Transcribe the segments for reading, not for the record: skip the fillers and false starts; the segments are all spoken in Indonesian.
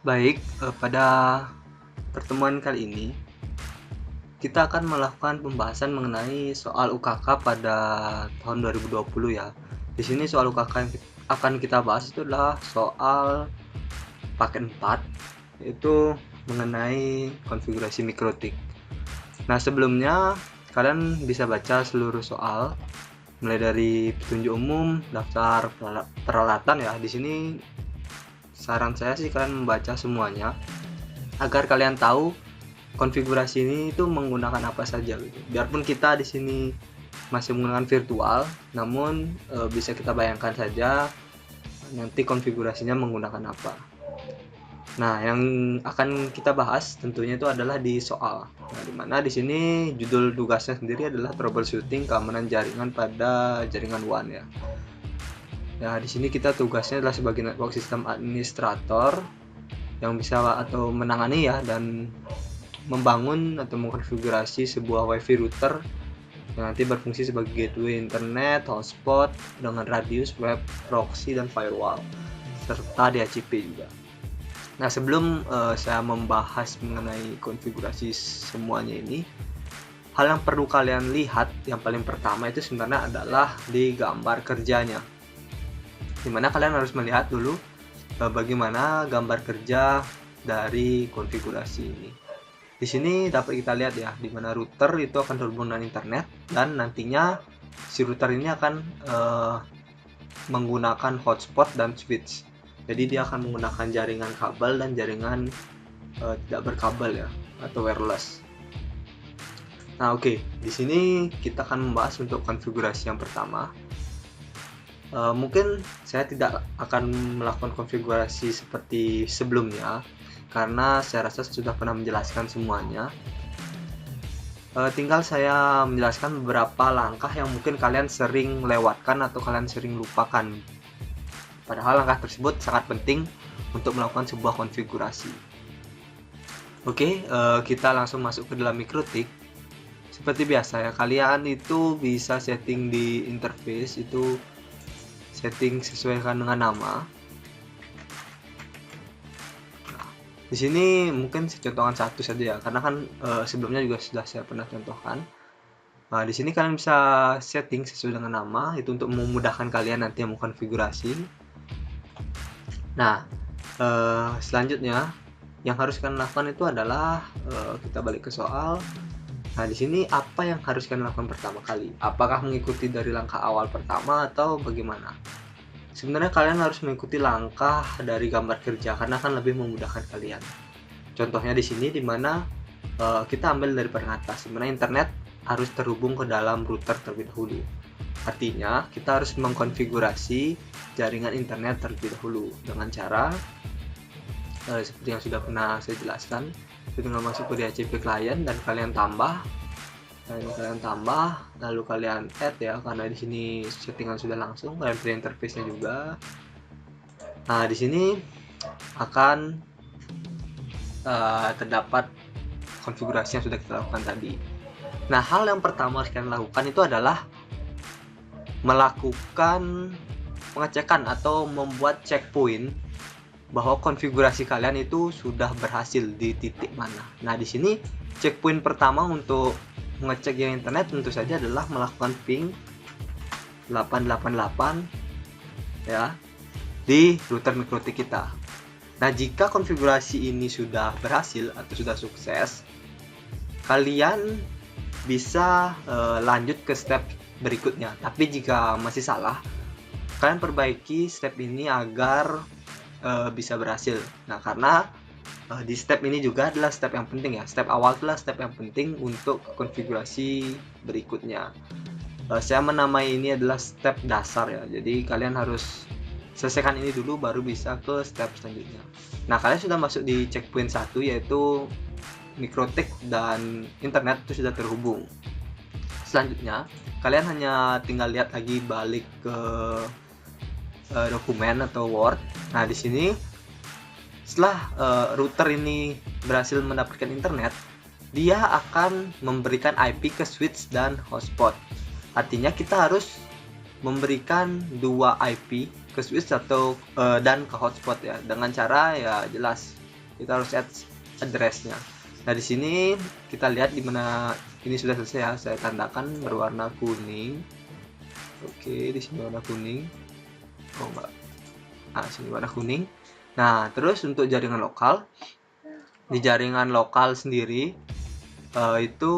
Baik, pada pertemuan kali ini kita akan melakukan pembahasan mengenai soal UKK pada tahun 2020 ya. Di sini soal UKK yang akan kita bahas itu adalah soal paket 4, yaitu mengenai konfigurasi mikrotik. Nah, sebelumnya kalian bisa baca seluruh soal mulai dari petunjuk umum, daftar peralatan ya. Di sini saran saya sih kalian membaca semuanya agar kalian tahu konfigurasi ini itu menggunakan apa saja gitu. Biarpun kita di sini masih menggunakan virtual, namun bisa kita bayangkan saja nanti konfigurasinya menggunakan apa. Nah, yang akan kita bahas tentunya itu adalah di soal. Nah, di mana di sini judul tugasnya sendiri adalah troubleshooting keamanan jaringan pada jaringan WAN ya. Ya, di sini kita tugasnya adalah sebagai network system administrator yang bisa atau menangani ya dan membangun atau mengkonfigurasi sebuah WiFi router yang nanti berfungsi sebagai gateway internet, hotspot dengan radius web proxy dan firewall serta DHCP juga. Nah, sebelum saya membahas mengenai konfigurasi semuanya ini, hal yang perlu kalian lihat yang paling pertama itu sebenarnya adalah di gambar kerjanya, dimana kalian harus melihat dulu bagaimana gambar kerja dari konfigurasi ini. Di sini dapat kita lihat ya, di mana router itu akan terhubung dengan internet dan nantinya si router ini akan menggunakan hotspot dan switch. Jadi dia akan menggunakan jaringan kabel dan jaringan tidak berkabel ya, atau wireless. Nah, oke. Di sini kita akan membahas untuk konfigurasi yang pertama. Mungkin saya tidak akan melakukan konfigurasi seperti sebelumnya karena saya rasa sudah pernah menjelaskan semuanya. Tinggal saya menjelaskan beberapa langkah yang mungkin kalian sering lewatkan atau kalian sering lupakan. Padahal langkah tersebut sangat penting untuk melakukan sebuah konfigurasi. Oke, kita langsung masuk ke dalam mikrotik. Seperti biasa ya, kalian itu bisa setting di interface itu setting sesuaikan dengan nama. Di sini mungkin saya contohkan satu saja ya, karena kan sebelumnya juga sudah saya pernah contohkan. Nah, di sini kalian bisa setting sesuai dengan nama, itu untuk memudahkan kalian nanti yang mengkonfigurasi. Nah, selanjutnya yang harus kalian lakukan itu adalah kita balik ke soal. Nah, di sini apa yang harus kalian lakukan pertama kali? Apakah mengikuti dari langkah awal pertama atau bagaimana? Sebenarnya kalian harus mengikuti langkah dari gambar kerja karena akan lebih memudahkan kalian. Contohnya di sini dimana kita ambil dari paling atas. Sebenarnya internet harus terhubung ke dalam router terlebih dahulu. Artinya kita harus mengkonfigurasi jaringan internet terlebih dahulu dengan cara seperti yang sudah pernah saya jelaskan. Tinggal masuk ke DHCP client dan kalian tambah. Lalu kalian add ya, karena di sini settingan sudah langsung, kalian pilih interface-nya juga. Nah, di sini akan terdapat konfigurasi yang sudah kita lakukan tadi. Nah, hal yang pertama harus kalian lakukan itu adalah melakukan pengecekan atau membuat checkpoint bahwa konfigurasi kalian itu sudah berhasil di titik mana. Nah, di sini checkpoint pertama untuk mengecek yang internet tentu saja adalah melakukan ping 888 ya di router mikrotik kita. Nah, jika konfigurasi ini sudah berhasil atau sudah sukses, kalian bisa lanjut ke step berikutnya. Tapi jika masih salah, kalian perbaiki step ini agar bisa berhasil. Nah, karena di step ini juga adalah step yang penting ya. Step awal adalah step yang penting untuk konfigurasi berikutnya. Saya menamai ini adalah step dasar ya. Jadi kalian harus selesaikan ini dulu baru bisa ke step selanjutnya. Nah, kalian sudah masuk di checkpoint 1 yaitu mikrotik dan internet itu sudah terhubung. Selanjutnya, kalian hanya tinggal lihat lagi balik ke dokumen atau Word. Nah, di sini setelah router ini berhasil mendapatkan internet, dia akan memberikan IP ke switch dan hotspot. Artinya kita harus memberikan dua IP ke switch atau dan ke hotspot ya, dengan cara ya jelas kita harus add address-nya. Nah, di sini kita lihat di mana ini sudah selesai ya. Saya tandakan berwarna kuning. Oke, di sini warna kuning. Oh enggak. Nah, sini warna kuning. Nah, terus untuk jaringan lokal, di jaringan lokal sendiri itu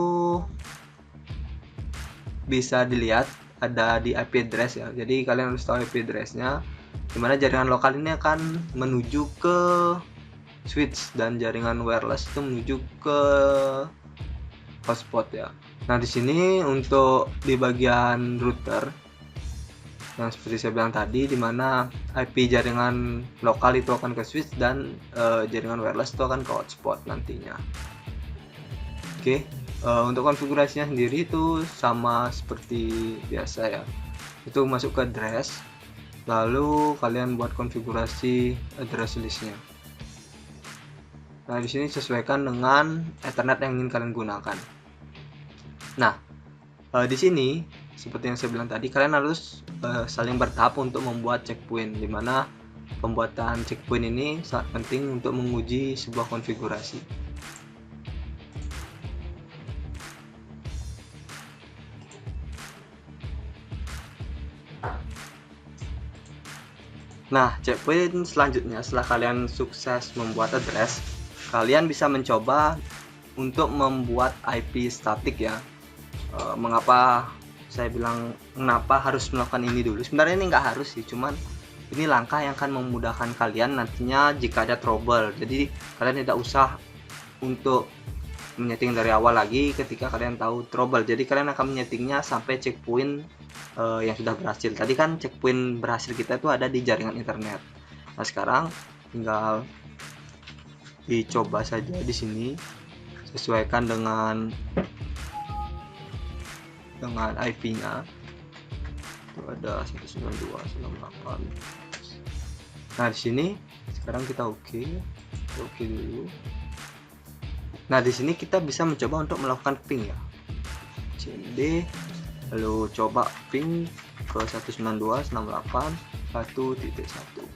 bisa dilihat ada di IP address ya. Jadi kalian harus tahu IP address-nya, dimana jaringan lokal ini akan menuju ke switch dan jaringan wireless itu menuju ke hotspot ya. Nah, di sini untuk di bagian router yang seperti saya bilang tadi, dimana IP jaringan lokal itu akan ke switch dan jaringan wireless itu akan ke hotspot nantinya. Oke, untuk konfigurasinya sendiri itu sama seperti biasa ya. Itu masuk ke address, lalu kalian buat konfigurasi address listnya. Nah, di sini sesuaikan dengan Ethernet yang ingin kalian gunakan. Nah, di sini seperti yang saya bilang tadi, kalian harus saling bertahap untuk membuat checkpoint, dimana pembuatan checkpoint ini sangat penting untuk menguji sebuah konfigurasi. Nah, checkpoint selanjutnya setelah kalian sukses membuat address, kalian bisa mencoba untuk membuat IP statik ya. Mengapa saya bilang kenapa harus melakukan ini dulu? Sebenarnya ini nggak harus sih, cuman ini langkah yang akan memudahkan kalian nantinya jika ada trouble. Jadi kalian tidak usah untuk menyeting dari awal lagi ketika kalian tahu trouble. Jadi kalian akan menyetingnya sampai checkpoint yang sudah berhasil. Tadi kan checkpoint berhasil kita itu ada di jaringan internet. Nah, sekarang tinggal dicoba saja di sini, sesuaikan dengan IP-nya. Itu ada 192.168. Nah, di sini sekarang kita oke dulu. Nah, di sini kita bisa mencoba untuk melakukan ping ya. cd lalu coba ping ke 192.168.1.1.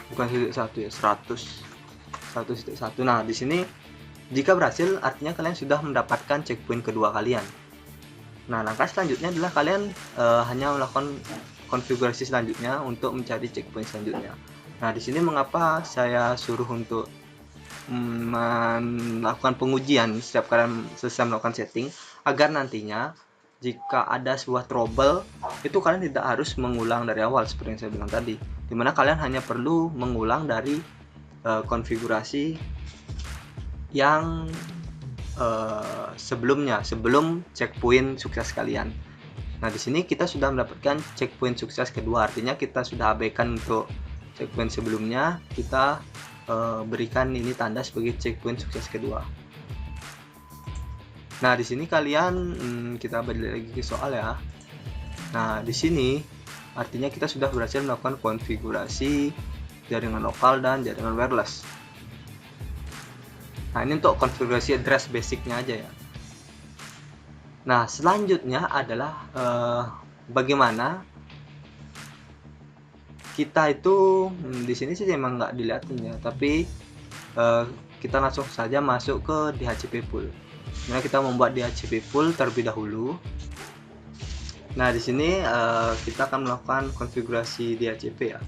Bukan 1.1 ya, 100.1. Nah, di sini jika berhasil artinya kalian sudah mendapatkan checkpoint kedua kalian. Nah, langkah selanjutnya adalah kalian hanya melakukan konfigurasi selanjutnya untuk mencari checkpoint selanjutnya. Nah, di sini mengapa saya suruh untuk melakukan pengujian setiap kalian selesai melakukan setting, agar nantinya jika ada sebuah trouble itu kalian tidak harus mengulang dari awal seperti yang saya bilang tadi, dimana kalian hanya perlu mengulang dari konfigurasi yang sebelum checkpoint sukses kalian. Nah, di sini kita sudah mendapatkan checkpoint sukses kedua, artinya kita sudah abaikan untuk checkpoint sebelumnya, kita berikan ini tanda sebagai checkpoint sukses kedua. Nah, di sini kalian kita balik lagi ke soal ya. Nah, di sini artinya kita sudah berhasil melakukan konfigurasi jaringan lokal dan jaringan wireless. Nah, ini untuk konfigurasi address basicnya aja ya. Nah, selanjutnya adalah bagaimana kita itu di sini sih emang nggak dilihatin ya, tapi kita langsung saja masuk ke DHCP pool. Nah, kita membuat DHCP pool terlebih dahulu. Nah, di sini kita akan melakukan konfigurasi DHCP ya.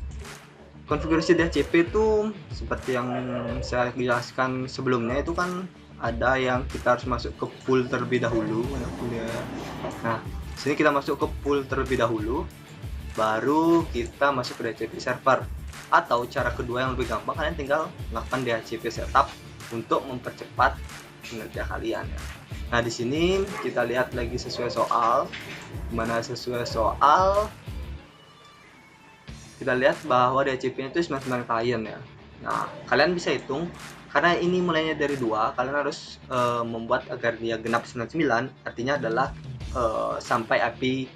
Konfigurasi DHCP itu seperti yang saya jelaskan sebelumnya, itu kan ada yang kita harus masuk ke pool terlebih dahulu. Nah, sini kita masuk ke pool terlebih dahulu, baru kita masuk ke DHCP server. Atau cara kedua yang lebih gampang, kalian tinggal melakukan DHCP setup untuk mempercepat kinerja kalian ya. Nah, di sini kita lihat lagi sesuai soal. Mana sesuai soal kita lihat bahwa DHCP itu 99 klien ya. Nah, kalian bisa hitung karena ini mulainya dari 2, kalian harus membuat agar dia genap 99, artinya adalah sampai IP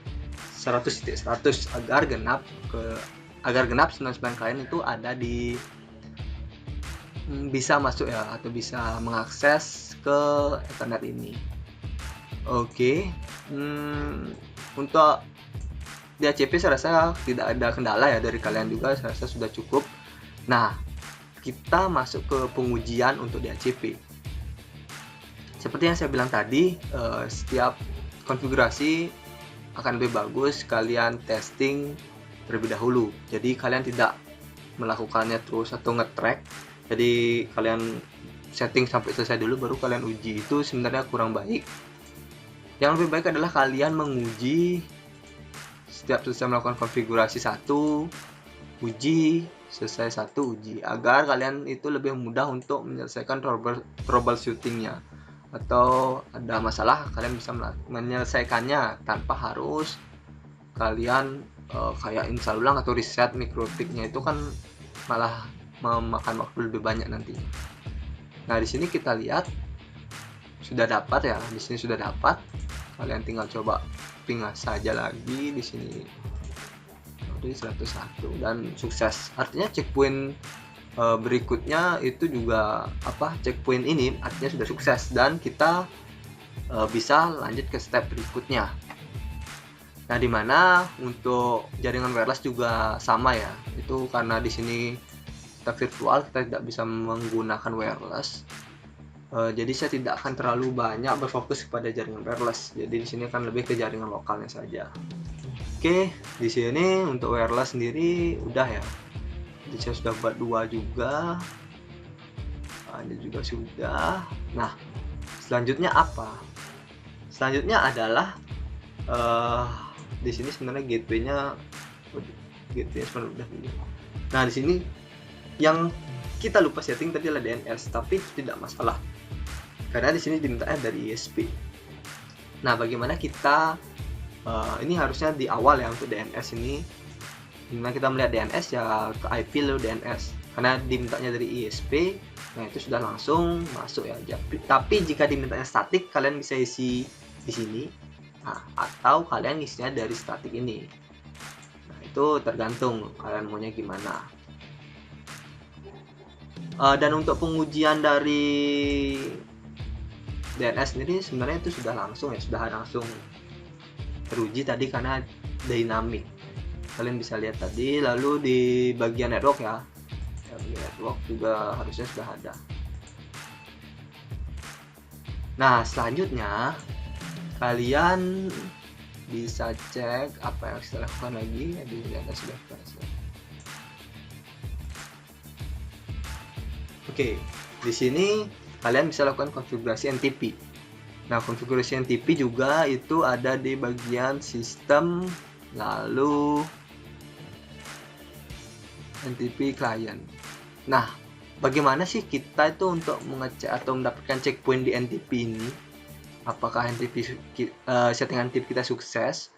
100.100 agar genap 99 klien itu ada di bisa masuk ya, atau bisa mengakses ke Ethernet ini. Oke. Untuk DHCP saya rasa tidak ada kendala ya dari kalian juga, saya rasa sudah cukup. Nah, kita masuk ke pengujian untuk DHCP. Seperti yang saya bilang tadi, setiap konfigurasi akan lebih bagus kalian testing terlebih dahulu. Jadi kalian tidak melakukannya terus atau nge-track. Jadi kalian setting sampai selesai dulu baru kalian uji, itu sebenarnya kurang baik. Yang lebih baik adalah kalian menguji setiap selesai melakukan konfigurasi satu, uji, selesai satu, uji, agar kalian itu lebih mudah untuk menyelesaikan troubleshootingnya. Atau ada masalah kalian bisa menyelesaikannya tanpa harus kalian kayak install ulang atau reset mikrotiknya, itu kan malah memakan waktu lebih banyak nantinya. Nah, di sini kita lihat sudah dapat ya, di sini sudah dapat. Kalian tinggal coba pindah saja lagi di sini. Jadi 101 dan sukses. Artinya checkpoint berikutnya itu juga checkpoint ini artinya sudah sukses dan kita bisa lanjut ke step berikutnya. Nah, dimana untuk jaringan wireless juga sama ya. Itu karena di sini kita virtual, kita tidak bisa menggunakan wireless. Jadi saya tidak akan terlalu banyak berfokus kepada jaringan wireless. Jadi di sini akan lebih ke jaringan lokalnya saja. Oke, di sini untuk wireless sendiri udah ya. Jadi saya sudah buat 2 juga. Ini juga sudah. Nah, selanjutnya apa? Selanjutnya adalah di sini sebenarnya gateway-nya sebenarnya udah dulu. Nah, di sini yang kita lupa setting tadi adalah DNS, tapi itu tidak masalah karena di sini dimintanya dari ISP. Nah, bagaimana kita ini harusnya di awal ya untuk DNS ini. Dimana kita melihat DNS ya ke IP lalu DNS, karena dimintanya dari ISP. Nah, itu sudah langsung masuk ya. Tapi jika dimintanya statik, kalian bisa isi di sini. Nah, atau kalian isinya dari statik ini. Nah, itu tergantung kalian maunya gimana. Dan untuk pengujian dari DNS sendiri sebenarnya itu sudah langsung teruji tadi karena dynamic. Kalian bisa lihat tadi, lalu di bagian network ya. Bagian network juga harusnya sudah ada. Nah, selanjutnya kalian bisa cek apa yang harus dilakukan lagi. Oke, di sini kalian bisa lakukan konfigurasi NTP. Nah, konfigurasi NTP juga itu ada di bagian sistem, lalu NTP client. Nah, bagaimana sih kita itu untuk mengecek atau mendapatkan checkpoint di NTP ini? Apakah NTP settingan NTP kita sukses?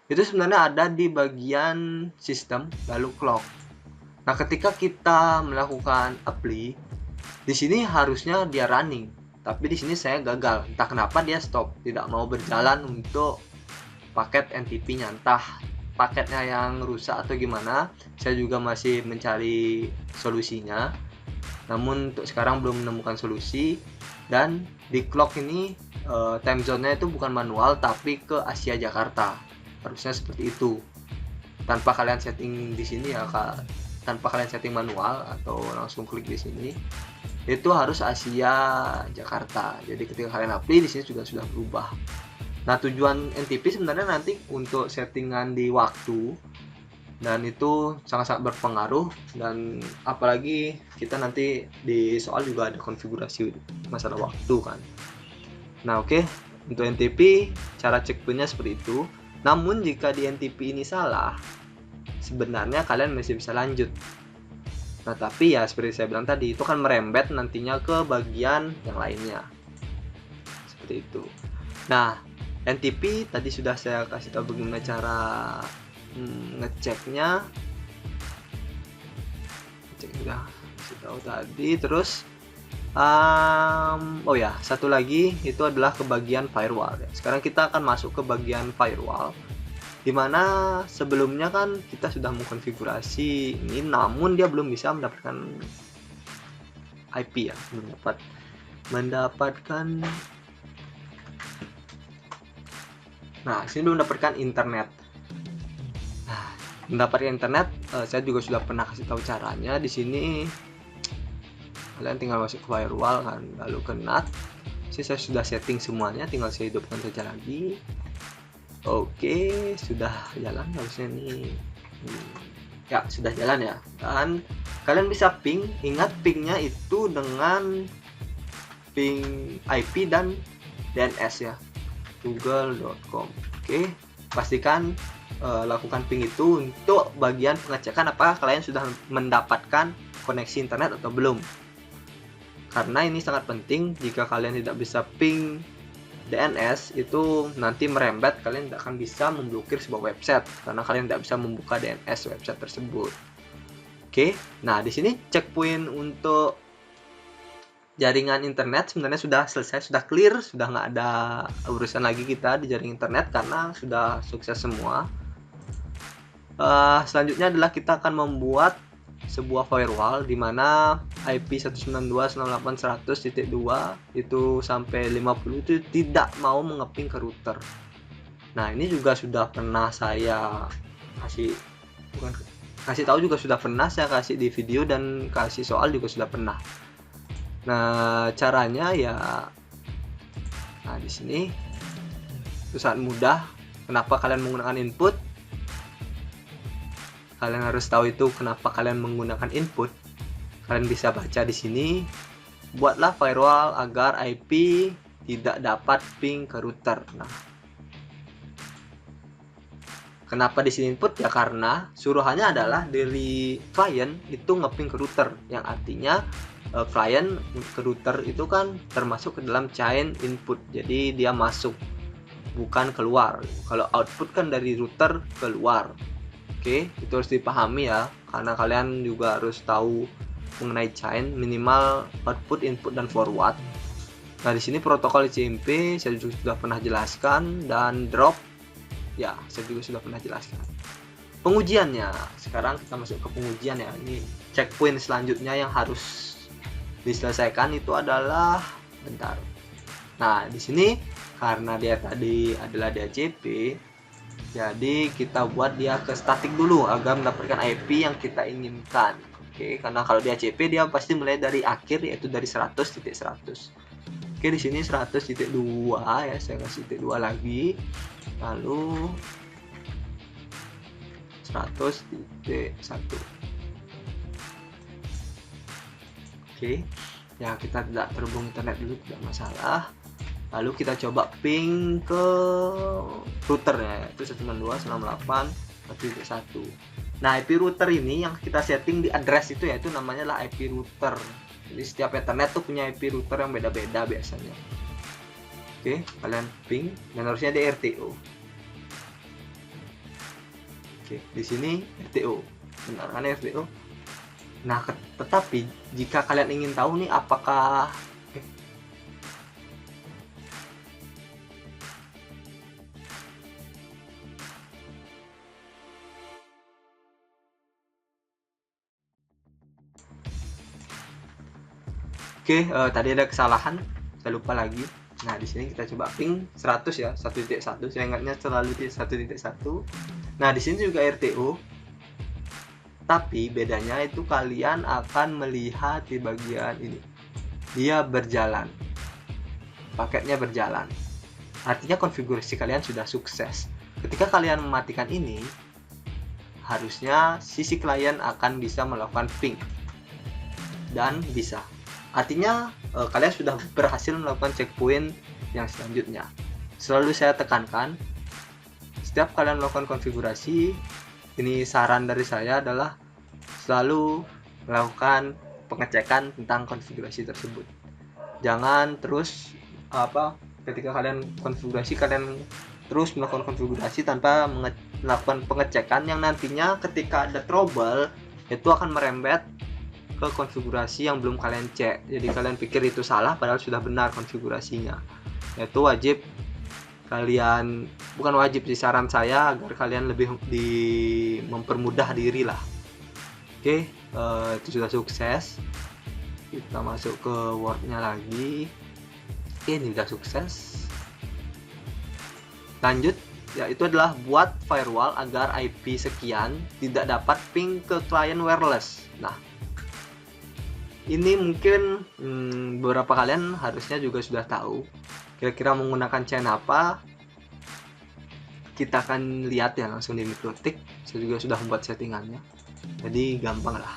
Itu sebenarnya ada di bagian sistem lalu clock. Nah, ketika kita melakukan apply, di sini harusnya dia running, tapi di sini saya gagal. Entah kenapa dia stop, tidak mau berjalan untuk paket NTP-nya. Entah paketnya yang rusak atau gimana. Saya juga masih mencari solusinya. Namun untuk sekarang belum menemukan solusi. Dan di clock ini time zone-nya itu bukan manual tapi ke Asia Jakarta. Harusnya seperti itu. Tanpa kalian setting di sini ya, tanpa kalian setting manual atau langsung klik di sini, itu harus Asia Jakarta. Jadi ketika kalian apply di sini juga sudah berubah. Nah, tujuan NTP sebenarnya nanti untuk settingan di waktu, dan itu sangat-sangat berpengaruh. Dan apalagi kita nanti di soal juga ada konfigurasi masalah waktu kan. Nah, oke. Untuk NTP cara checkpointnya seperti itu. Namun jika di NTP ini salah, sebenarnya kalian masih bisa lanjut. Nah, tapi ya seperti saya bilang tadi, itu kan merembet nantinya ke bagian yang lainnya. Seperti itu. Nah, NTP tadi sudah saya kasih tahu bagaimana cara ngeceknya. Cek sudah kasih tahu tadi. Terus oh ya, satu lagi itu adalah ke bagian firewall. Sekarang kita akan masuk ke bagian firewall, dimana sebelumnya kan kita sudah mengkonfigurasi ini, namun dia belum bisa mendapatkan IP ya, mendapatkan. Nah, sini belum mendapatkan internet. mendapatkan internet, saya juga sudah pernah kasih tahu caranya. Di sini kalian tinggal masuk ke firewall kan, lalu ke NAT. Saya sudah setting semuanya, tinggal saya hidupkan saja lagi. Oke, sudah jalan harusnya nih. Ya, sudah jalan ya. Dan kalian bisa ping, ingat pingnya itu dengan ping IP dan DNS ya, google.com. Oke, pastikan lakukan ping itu untuk bagian pengecekan apakah kalian sudah mendapatkan koneksi internet atau belum. Karena ini sangat penting, jika kalian tidak bisa ping DNS itu nanti merembet, kalian tidak akan bisa memblokir sebuah website karena kalian tidak bisa membuka DNS website tersebut. Oke, nah di sini checkpoint untuk jaringan internet sebenarnya sudah selesai, sudah clear, sudah nggak ada urusan lagi kita di jaringan internet karena sudah sukses semua. Selanjutnya adalah kita akan membuat sebuah firewall di mana IP 192.168.100.2 itu sampai 50 itu tidak mau mengeping ke router. Nah, ini juga sudah pernah saya kasih tahu, juga sudah pernah saya kasih di video dan kasih soal juga sudah pernah. Nah, caranya ya, nah di sini itu sangat mudah. Kenapa kalian menggunakan input? Kalian harus tahu itu kenapa kalian menggunakan input. Kalian bisa baca di sini. Buatlah firewall agar IP tidak dapat ping ke router. Nah, kenapa di sini input? Ya karena suruhannya adalah dari client itu ngeping ke router, yang artinya client ke router itu kan termasuk ke dalam chain input, jadi dia masuk bukan keluar. Kalau output kan dari router keluar. Oke, itu harus dipahami ya, karena kalian juga harus tahu mengenai chain, minimal output, input, dan forward. Nah, di sini protokol ICMP saya juga sudah pernah jelaskan, dan drop ya saya juga sudah pernah jelaskan. Pengujiannya, sekarang kita masuk ke pengujian ya. Ini checkpoint selanjutnya yang harus diselesaikan itu adalah bentar. Nah, di sini karena dia tadi adalah DHCP, jadi kita buat dia ke static dulu agar mendapatkan IP yang kita inginkan. Oke, karena kalau DHCP dia pasti mulai dari akhir, yaitu dari 100.100. Oke, di sini 100.2 ya, saya kasih titik 2 lagi. Lalu 100.1. Oke, ya kita tidak terhubung internet dulu, tidak masalah. Lalu kita coba ping ke routernya, yaitu 192.168.1. Nah, IP router ini yang kita setting di address itu, yaitu namanya lah IP router. Jadi setiap Ethernet tuh punya IP router yang beda-beda biasanya. Oke, kalian ping dan harusnya di RTO. Oke, di sini RTO. Benar kan RTO? Nah, tetapi jika kalian ingin tahu nih apakah tadi ada kesalahan, saya lupa lagi. Nah, di sini kita coba ping 100 ya, 1.1. Saya ingatnya selalu di 1.1. Nah, di sini juga RTO. Tapi bedanya itu kalian akan melihat di bagian ini. Dia berjalan. Paketnya berjalan. Artinya konfigurasi kalian sudah sukses. Ketika kalian mematikan ini, harusnya sisi klien akan bisa melakukan ping. Dan bisa. Artinya kalian sudah berhasil melakukan checkpoint yang selanjutnya. Selalu saya tekankan, setiap kalian melakukan konfigurasi, ini saran dari saya adalah selalu melakukan pengecekan tentang konfigurasi tersebut. Jangan terus ketika kalian konfigurasi, kalian terus melakukan konfigurasi tanpa melakukan pengecekan, yang nantinya ketika ada trouble itu akan merembet ke konfigurasi yang belum kalian cek. Jadi kalian pikir itu salah padahal sudah benar konfigurasinya. Itu wajib kalian, bukan wajib sih, saran saya agar kalian lebih mempermudah diri lah. Oke, itu sudah sukses. Kita masuk ke Word-nya lagi. Oke, ini sudah sukses. Lanjut, yaitu adalah buat firewall agar IP sekian tidak dapat ping ke klien wireless. Nah, ini mungkin beberapa kalian harusnya juga sudah tahu kira-kira menggunakan chain apa. Kita akan lihat ya langsung di MikroTik. Saya juga sudah membuat settingannya, jadi gampang lah.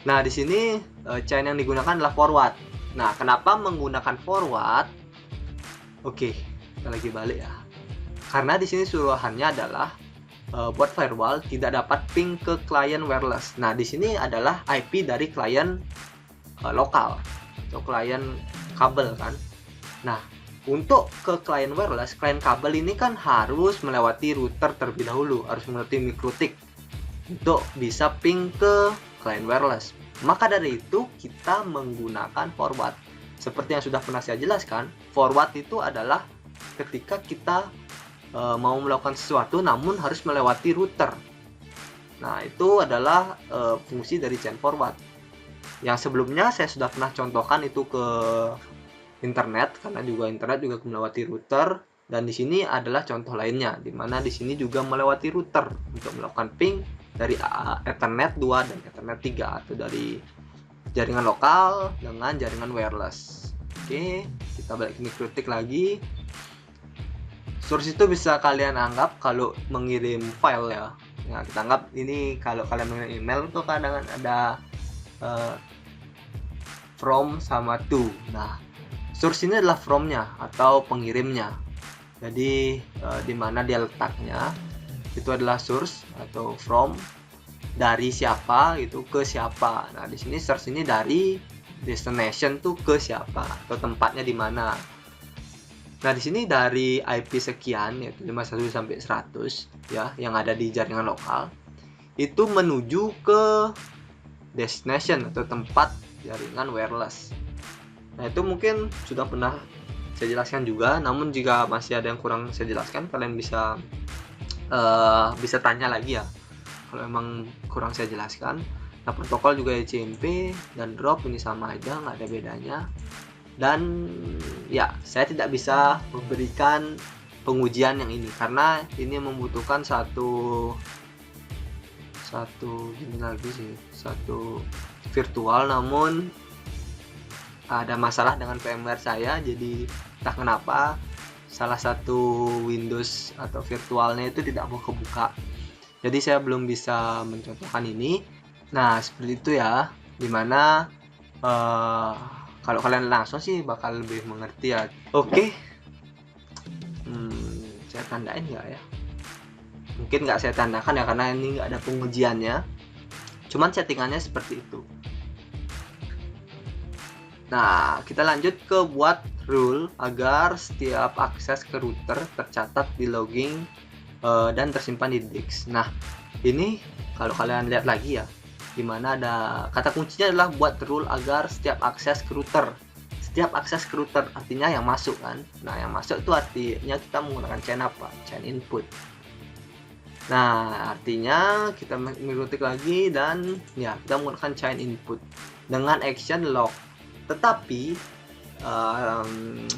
Nah, di sini chain yang digunakan adalah forward. Nah, kenapa menggunakan forward? Oke, kita lagi balik ya. Karena di sini suruhannya adalah buat firewall tidak dapat ping ke klien wireless. Nah, di sini adalah IP dari klien lokal atau klien kabel kan. Nah, untuk ke klien wireless, klien kabel ini kan harus melewati router terlebih dahulu, harus melewati MikroTik untuk bisa ping ke klien wireless. Maka dari itu kita menggunakan forward. Seperti yang sudah pernah saya jelaskan, forward itu adalah ketika kita mau melakukan sesuatu namun harus melewati router. Nah, itu adalah fungsi dari chain forward. Yang sebelumnya saya sudah pernah contohkan itu ke internet, karena juga internet juga melewati router, dan di sini adalah contoh lainnya di mana di sini juga melewati router untuk melakukan ping dari Ethernet 2 dan Ethernet 3 atau dari jaringan lokal dengan jaringan wireless. Oke, kita balik ke MikroTik lagi. Source itu bisa kalian anggap kalau mengirim file ya. Nah, kita anggap ini kalau kalian mengirim email itu kadang ada from sama to. Nah, source ini adalah from-nya atau pengirimnya. Jadi di mana dia letaknya itu adalah source atau from, dari siapa itu ke siapa. Nah, di sini source ini dari destination tuh ke siapa atau tempatnya di mana. Nah, di sini dari IP sekian yaitu 51 sampai 100 ya yang ada di jaringan lokal itu menuju ke destination atau tempat jaringan wireless. Nah, itu mungkin sudah pernah saya jelaskan juga, namun jika masih ada yang kurang saya jelaskan, kalian bisa tanya lagi ya kalau memang kurang saya jelaskan. Nah, protokol juga ECMP dan drop ini sama aja, nggak ada bedanya. Dan ya, saya tidak bisa memberikan pengujian yang ini karena ini membutuhkan satu ini lagi sih, satu virtual, namun ada masalah dengan VMware saya, jadi entah kenapa salah satu Windows atau virtualnya itu tidak mau kebuka, jadi saya belum bisa mencontohkan ini. Nah, seperti itu ya, dimana kalau kalian langsung sih bakal lebih mengerti ya. Oke, saya tandain nggak ya? Mungkin nggak saya tandakan ya karena ini nggak ada pengujiannya, cuman settingannya seperti itu. Nah, kita lanjut ke buat rule agar setiap akses ke router tercatat di logging dan tersimpan di disk. Nah, ini kalau kalian lihat lagi ya, dimana ada kata kuncinya adalah buat rule agar setiap akses ke router. Setiap akses ke router artinya yang masuk kan. Nah, yang masuk itu artinya kita menggunakan chain apa? Chain input. Nah, artinya kita MikroTik lagi dan ya kita menggunakan chain input dengan action log. Tetapi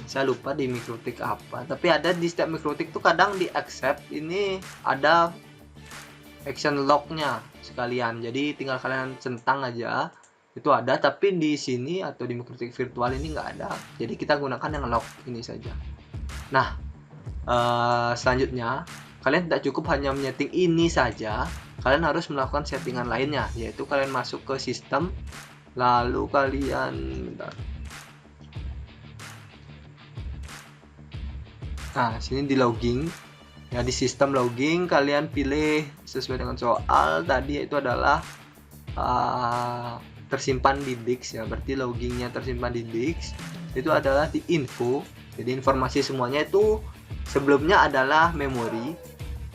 saya lupa di MikroTik apa, tapi ada di setiap MikroTik tuh kadang di accept ini ada action lognya sekalian, jadi tinggal kalian centang aja itu ada, tapi di sini atau di MikroTik virtual ini nggak ada, jadi kita gunakan yang log ini saja. Nah, selanjutnya kalian tidak cukup hanya menyeting ini saja, kalian harus melakukan settingan lainnya, yaitu kalian masuk ke sistem, lalu kalian nah, sini di logging ya, di sistem logging kalian pilih sesuai dengan soal tadi, yaitu adalah tersimpan di disk ya, berarti loggingnya tersimpan di disk itu adalah di info. Jadi informasi semuanya itu sebelumnya adalah memori,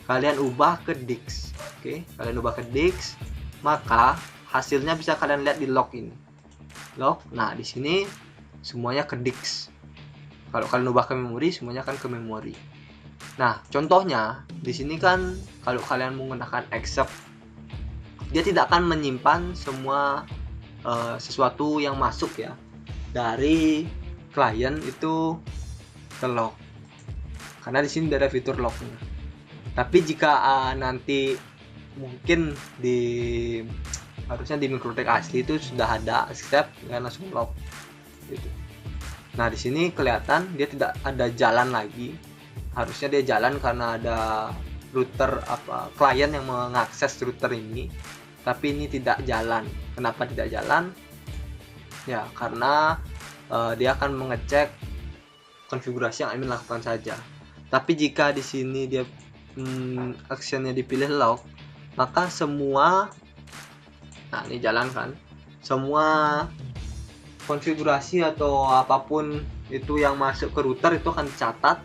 kalian ubah ke disk. Oke, kalian ubah ke disk, maka hasilnya bisa kalian lihat di log ini. Log. Nah, di sini semuanya ke disk. Kalau kalian ubah ke memori, semuanya kan ke memori. Nah, contohnya di sini kan kalau kalian menggunakan accept, dia tidak akan menyimpan semua sesuatu yang masuk ya dari klien itu ke log. Karena di sini ada fitur lognya. Tapi jika nanti mungkin harusnya di Mikrotik asli itu sudah ada accept, kan langsung lock gitu. Nah di sini kelihatan dia tidak ada jalan lagi, harusnya dia jalan karena ada router klien yang mengakses router ini, tapi ini tidak jalan. Kenapa tidak jalan? Ya karena dia akan mengecek konfigurasi yang admin lakukan saja. Tapi jika di sini dia actionnya dipilih lock, maka semua, nah ini jalan kan, semua konfigurasi atau apapun itu yang masuk ke router itu akan dicatat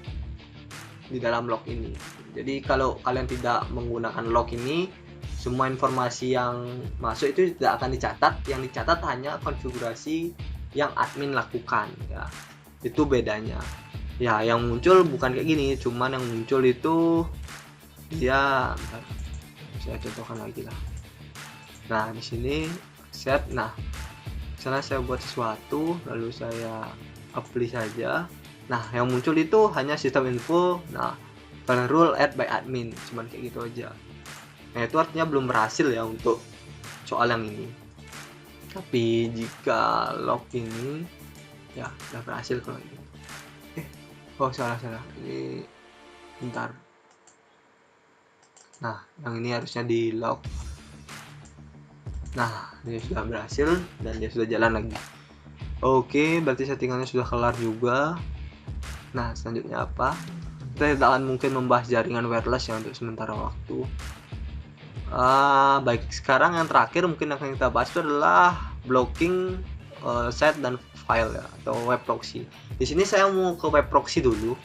di dalam log ini. Jadi kalau kalian tidak menggunakan log ini, semua informasi yang masuk itu tidak akan dicatat. Yang dicatat hanya konfigurasi yang admin lakukan ya. Itu bedanya. Ya, yang muncul bukan kayak gini, cuman yang muncul itu dia, bentar, saya contohkan lagi lah. Nah, di sini set. Nah, misalnya saya buat sesuatu lalu saya apply saja. Nah, yang muncul itu hanya sistem info. Nah, final rule add by admin, cuman kayak gitu aja. Nah, itu artinya belum berhasil ya untuk soal yang ini. Tapi jika log ini ya udah berhasil kalau ini. Oh, salah. Ini bentar. Nah, yang ini harusnya di log. Nah, ini sudah berhasil dan dia sudah jalan lagi. Oke, berarti settingannya sudah kelar juga. Nah, selanjutnya apa? Kita tidak akan mungkin membahas jaringan wireless ya untuk sementara waktu. Baik, sekarang yang terakhir mungkin akan kita bahas itu adalah blocking site dan file ya, atau web proxy. Di sini saya mau ke web proxy dulu,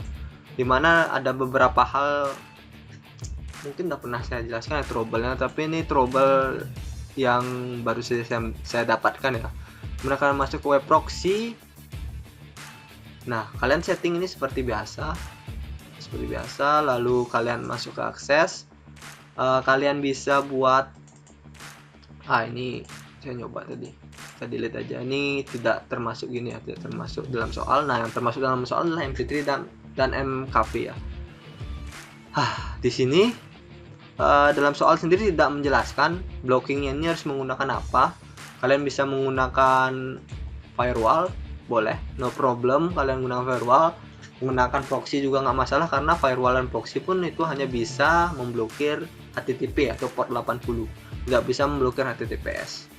dimana ada beberapa hal mungkin udah pernah saya jelaskan ya trouble-nya, tapi ini trouble yang baru saya dapatkan ya. Kemudian kalian masuk ke web proxy. Nah, kalian setting ini seperti biasa, lalu kalian masuk ke akses. Kalian bisa buat ini saya nyoba tadi, kita delete aja. Ini tidak termasuk gini ya, tidak termasuk dalam soal. Nah, yang termasuk dalam soal adalah MP3 dan MKV ya. Di sini dalam soal sendiri tidak menjelaskan blockingnya ini harus menggunakan apa. Kalian bisa menggunakan firewall, boleh, no problem. Kalian menggunakan firewall, menggunakan proxy juga nggak masalah, karena firewall dan proxy pun itu hanya bisa memblokir HTTP atau port 80, nggak bisa memblokir HTTPS.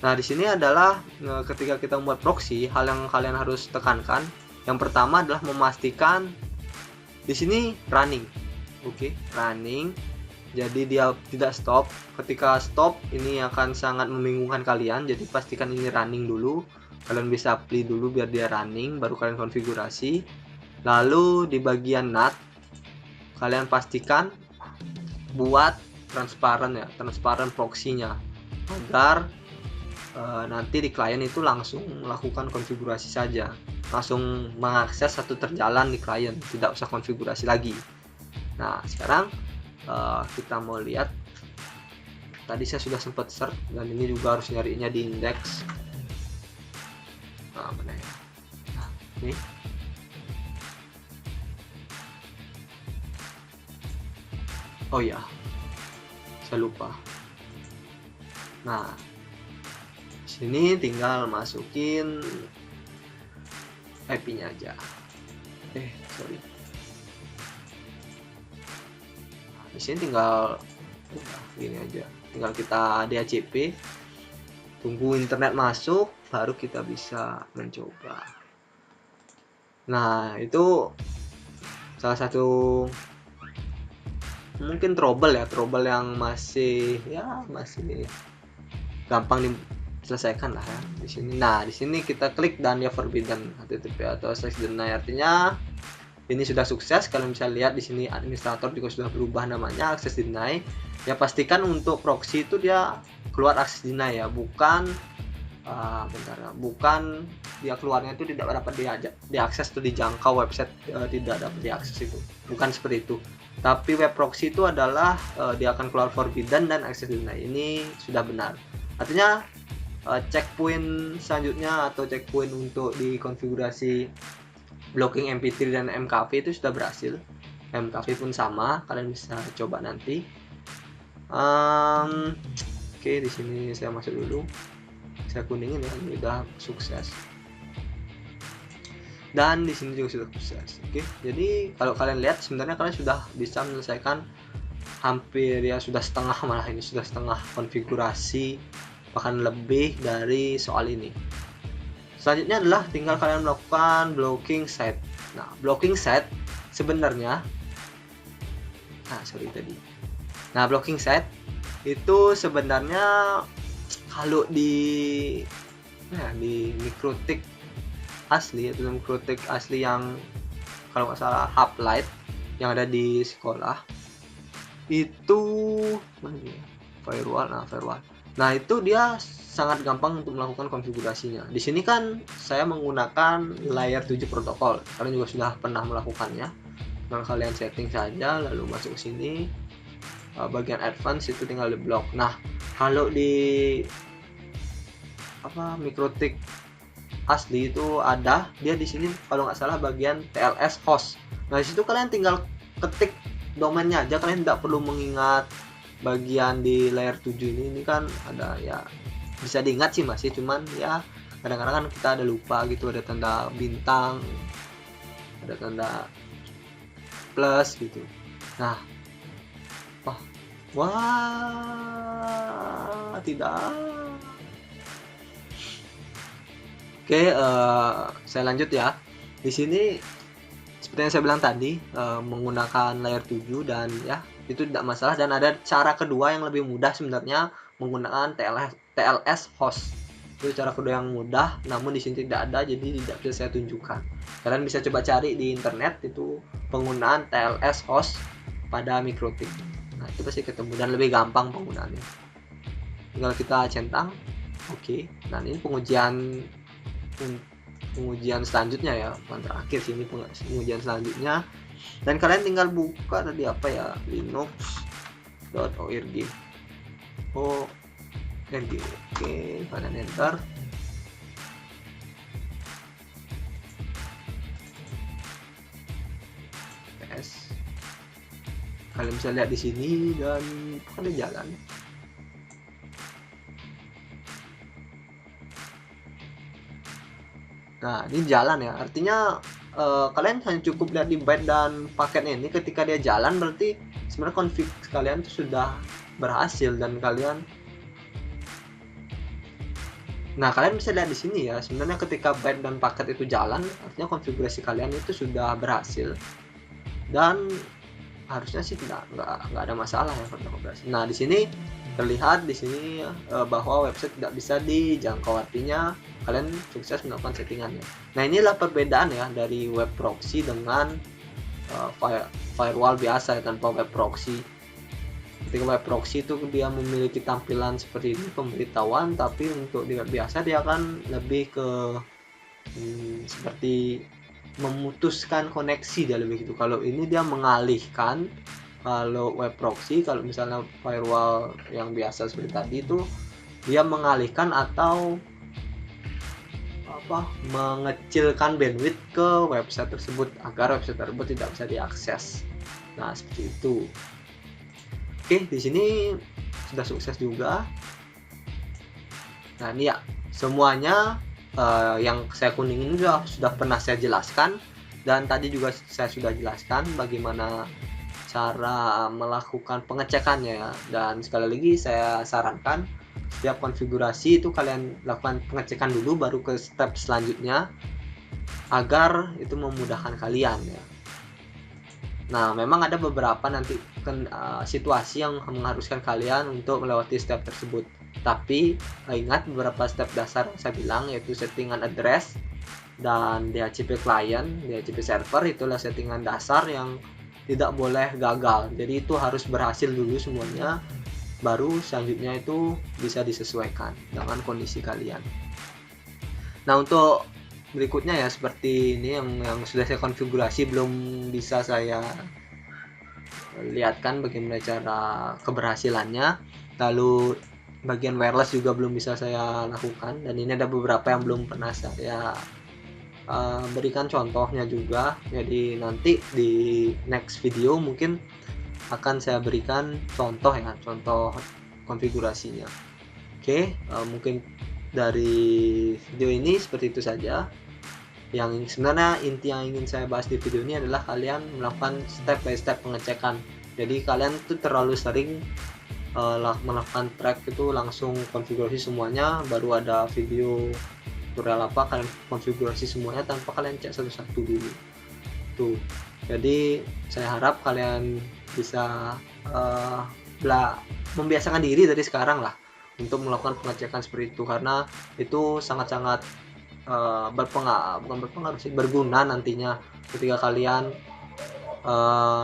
Nah, di sini adalah ketika kita membuat proxy, hal yang kalian harus tekankan yang pertama adalah memastikan di sini running. Oke, running. Jadi dia tidak stop. Ketika stop ini akan sangat membingungkan kalian. Jadi pastikan ini running dulu. Kalian bisa apply dulu biar dia running, baru kalian konfigurasi. Lalu di bagian NAT kalian pastikan buat transparan ya, transparan proxy-nya, agar nanti di klien itu langsung melakukan konfigurasi saja, langsung mengakses satu terjalan di klien, tidak usah konfigurasi lagi. Nah, sekarang kita mau lihat, tadi saya sudah sempat search dan ini juga harus nyarinya di indeks. Mana ya? Nah, ini oh ya, saya lupa. Nah, sini tinggal masukin IP-nya aja. Sorry. Nah, di sini tinggal gini aja. Tinggal kita DHCP, tunggu internet masuk, baru kita bisa mencoba. Nah, itu salah satu mungkin trouble yang masih gampang diselesaikan lah ya di sini. Nah, di sini kita klik dan ya forbidden HTTP atau access deny, artinya ini sudah sukses. Kalian bisa lihat di sini administrator juga sudah berubah namanya access deny. Ya, pastikan untuk proxy itu dia keluar access deny ya, bukan bukan dia keluarnya itu tidak dapat diakses atau dijangkau website, tidak dapat diakses, itu bukan seperti itu. Tapi web proxy itu adalah dia akan keluar forbidden dan access deny, ini sudah benar. Artinya checkpoint selanjutnya atau checkpoint untuk dikonfigurasi blocking MP3 dan MKV itu sudah berhasil. MKV pun sama, kalian bisa coba nanti. Oke, di sini saya masuk dulu, saya kuningin ya, ini udah sukses. Dan di sini juga sudah sukses. Oke, jadi kalau kalian lihat sebenarnya kalian sudah bisa menyelesaikan hampir ya, sudah setengah, malah ini sudah setengah konfigurasi, bahkan lebih dari soal ini. Selanjutnya adalah tinggal kalian melakukan blocking set. Nah, blocking set sebenarnya blocking set itu sebenarnya kalau di mikrotik asli, itu mikrotik asli yang kalau nggak salah Uplight yang ada di sekolah itu firewall. Nah, itu dia sangat gampang untuk melakukan konfigurasinya. Di sini kan saya menggunakan layer 7 protokol. Kalian juga sudah pernah melakukannya. Nah, kalian setting saja lalu masuk ke sini. Bagian advance itu tinggal di blok. Nah, kalau di mikrotik asli itu ada dia di sini kalau nggak salah bagian TLS host. Nah, di situ kalian tinggal ketik domainnya aja, kalian tidak perlu mengingat bagian di layer 7 ini kan ada ya, bisa diingat sih masih, cuman ya kadang-kadang kan kita ada lupa gitu, ada tanda bintang, ada tanda plus gitu. Nah, wah tidak. Oke, saya lanjut ya. Di sini seperti yang saya bilang tadi, menggunakan layer 7 dan ya itu tidak masalah, dan ada cara kedua yang lebih mudah sebenarnya, menggunakan TLS host. Itu cara kedua yang mudah, namun di sini tidak ada, jadi tidak bisa saya tunjukkan. Kalian bisa coba cari di internet itu penggunaan TLS host pada mikrotik. Nah, itu pasti ketemu dan lebih gampang penggunaannya. Tinggal kita centang. Oke. Nah, ini pengujian selanjutnya ya, bukan terakhir sini, pengujian selanjutnya, dan kalian tinggal buka tadi apa ya, linux.org. Oke, kalian enter. Kalian bisa lihat di sini dan ada jalan. Nah, ini jalan ya, artinya kalian hanya cukup lihat di byte dan paketnya ini. Ketika dia jalan berarti sebenarnya config kalian itu sudah berhasil, dan kalian bisa lihat di sini ya, sebenarnya ketika byte dan paket itu jalan artinya konfigurasi kalian itu sudah berhasil, dan harusnya sih nggak ada masalah ya konfigurasi. Nah, di sini terlihat di sini bahwa website tidak bisa dijangkau, artinya kalian sukses melakukan settingannya. Nah, inilah perbedaan ya dari web proxy dengan firewall biasa tanpa web proxy. Ketika web proxy itu dia memiliki tampilan seperti ini, pemberitahuan, tapi untuk di web biasa dia akan lebih ke seperti memutuskan koneksi, dia lebih gitu. Kalau ini dia mengalihkan. Kalau web proxy, kalau misalnya firewall yang biasa seperti tadi itu dia mengalihkan atau mengecilkan bandwidth ke website tersebut agar website tersebut tidak bisa diakses. Nah, seperti itu. Oke, di sini sudah sukses juga. Nah, ini ya semuanya yang saya kuningin sudah pernah saya jelaskan, dan tadi juga saya sudah jelaskan bagaimana cara melakukan pengecekannya ya. Dan sekali lagi saya sarankan setiap konfigurasi itu kalian lakukan pengecekan dulu baru ke step selanjutnya agar itu memudahkan kalian ya. Nah, memang ada beberapa nanti situasi yang mengharuskan kalian untuk melewati step tersebut. Tapi ingat beberapa step dasar yang saya bilang, yaitu settingan address dan DHCP client, DHCP server, itulah settingan dasar yang tidak boleh gagal. Jadi itu harus berhasil dulu semuanya, baru selanjutnya itu bisa disesuaikan dengan kondisi kalian. Nah, untuk berikutnya ya seperti ini yang sudah saya konfigurasi, belum bisa saya lihatkan bagaimana cara keberhasilannya. Lalu bagian wireless juga belum bisa saya lakukan, dan ini ada beberapa yang belum pernah saya berikan contohnya juga. Jadi nanti di next video mungkin akan saya berikan contoh ya, contoh konfigurasinya. Oke, mungkin dari video ini seperti itu saja. Yang sebenarnya inti yang ingin saya bahas di video ini adalah kalian melakukan step by step pengecekan. Jadi kalian tuh terlalu sering melakukan track itu langsung konfigurasi semuanya, baru ada video tutorial apa kalian konfigurasi semuanya tanpa kalian cek satu-satu dulu tuh. Jadi saya harap kalian bisa membiasakan diri dari sekarang lah untuk melakukan pengecekan seperti itu, karena itu sangat-sangat berguna nantinya ketika kalian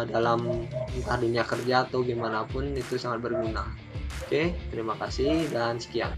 dalam entah dunia kerja atau gimana pun, itu sangat berguna. Oke, terima kasih dan sekian.